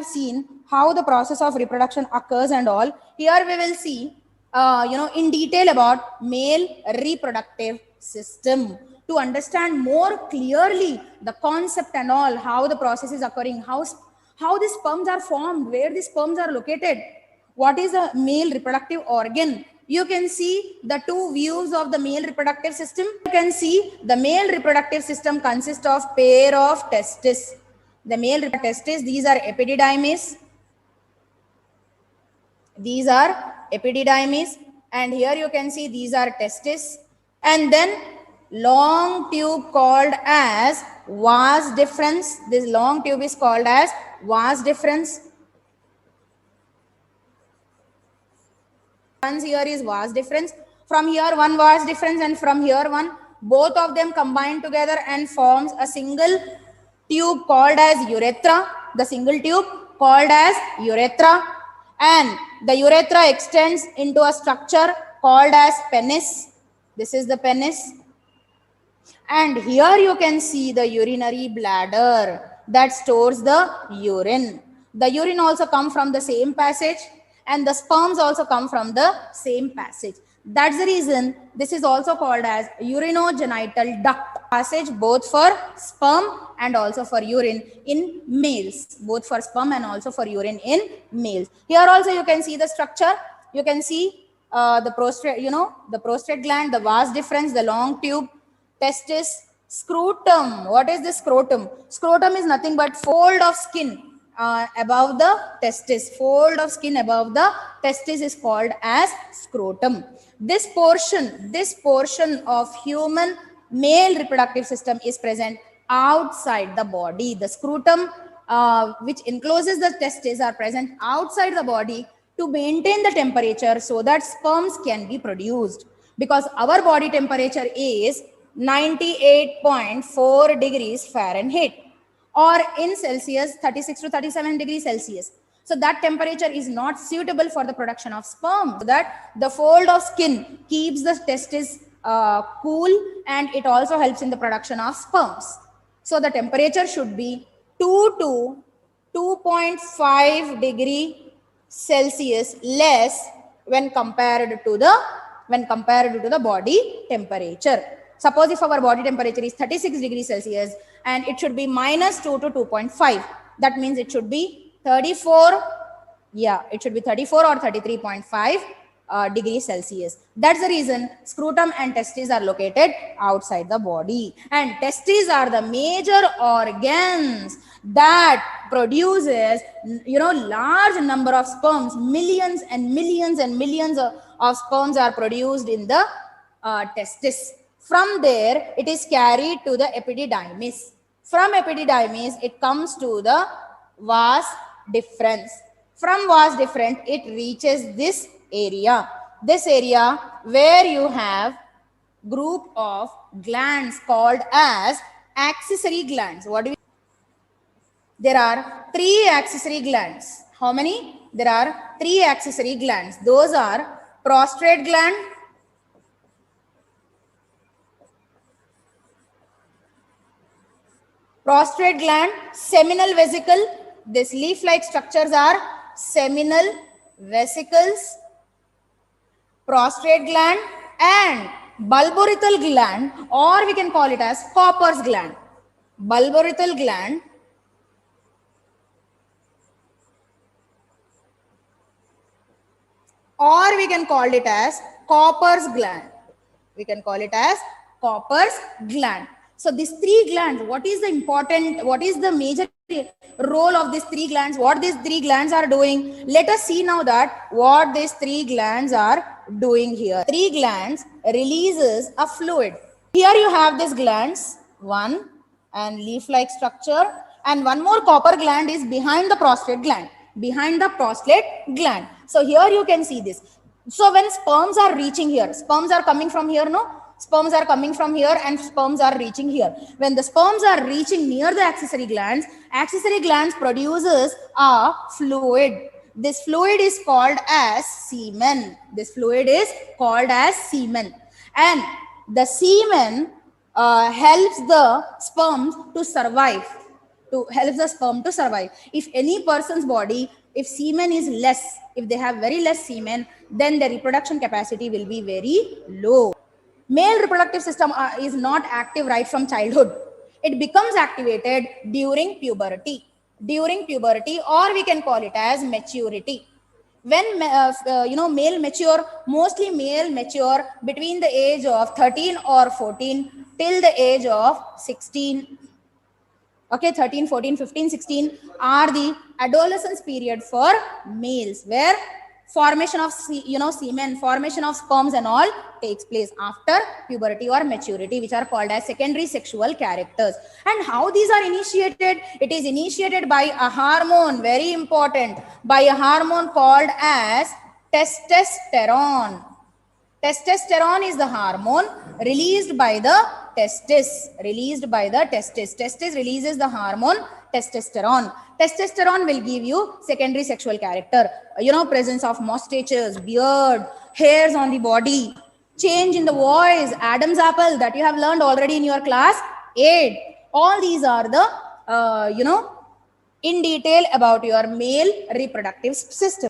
seen how the process of reproduction occurs and all. Here we will see, in detail about male reproductive system to understand more clearly the concept and all, how the process is occurring, how the sperms are formed, where the sperms are located, what is a male reproductive organ. You can see the two views of the male reproductive system. You can see the male reproductive system consists of pair of testes. The male testes, these are epididymis. These are epididymis, and here you can see these are testes, and then long tube called as vas deferens. This long tube is called as vas deferens. Here is vas deferens. From here one vas deferens, and from here one. Both of them combine together and forms a single tube called as urethra. The single tube called as urethra, and the urethra extends into a structure called as penis. This is the penis. And here you can see the urinary bladder that stores the urine. The urine also comes from the same passage, and the sperms also come from the same passage. That's the reason this is also called as urinogenital duct passage, both for sperm and also for urine in males, both for sperm and also for urine in males. Here also you can see the structure. You can see the prostate, the prostate gland, the vas deferens, the long tube, testis, scrotum. What is the scrotum? Scrotum is nothing but fold of skin above the testis. Fold of skin above the testis is called as scrotum. This portion of human male reproductive system is present outside the body. The scrotum, which encloses the testes, are present outside the body to maintain the temperature so that sperms can be produced. Because our body temperature is 98.4 degrees Fahrenheit, or in Celsius 36 to 37 degrees Celsius. So that temperature is not suitable for the production of sperm. So that the fold of skin keeps the testis cool, and it also helps in the production of sperms. So the temperature should be 2 to 2.5 degree Celsius less when compared to the body temperature. Suppose if our body temperature is 36 degrees Celsius and it should be minus 2 to 2.5, that means it should be 34, it should be 34 or 33.5 degrees Celsius. That's the reason scrotum and testes are located outside the body. And testes are the major organs that produces, large number of sperms. Millions and millions and millions of sperms are produced in the testis. From there, it is carried to the epididymis. From epididymis, it comes to the vas deferens. From vas deferens, it reaches this area where you have group of glands called as accessory glands. There are 3 accessory glands. How many? There are 3 accessory glands. Those are prostate gland, seminal vesicle. These leaf-like structures are seminal vesicles, prostate gland, and bulbourethral gland, or we can call it as Copper's gland. Bulbourethral gland, or we can call it as Copper's gland. So these 3 glands, what is the major role of these 3 glands? What these 3 glands are doing? Let us see now that what these 3 glands are doing here. 3 glands releases a fluid. Here you have these glands, one and leaf-like structure, and one more copper gland is behind the prostate gland. So here you can see this. So when sperms are reaching here, sperms are coming from here, no? Sperms are coming from here and sperms are reaching here. When the sperms are reaching near the accessory glands produces a fluid. This fluid is called as semen. And the semen helps the sperms to survive helps the sperm to survive. If any person's body, if semen is less, if they have very less semen, then the reproduction capacity will be very low. Male reproductive system is not active right from childhood. It becomes activated during puberty. During puberty, or we can call it as maturity. When male mature, mostly male mature between the age of 13 or 14 till the age of 16. Okay, 13, 14, 15, 16 are the adolescence period for males, where formation of semen, formation of sperms and all takes place after puberty or maturity, which are called as secondary sexual characters. And how these are initiated? It is initiated by a hormone, very important, by a hormone called as testosterone. Testosterone is the hormone released by the testis. Testis releases the hormone testosterone. Testosterone will give you secondary sexual character. Presence of mustaches, beard, hairs on the body, change in the voice, Adam's apple that you have learned already in your class 8. All these are the, in detail about your male reproductive system.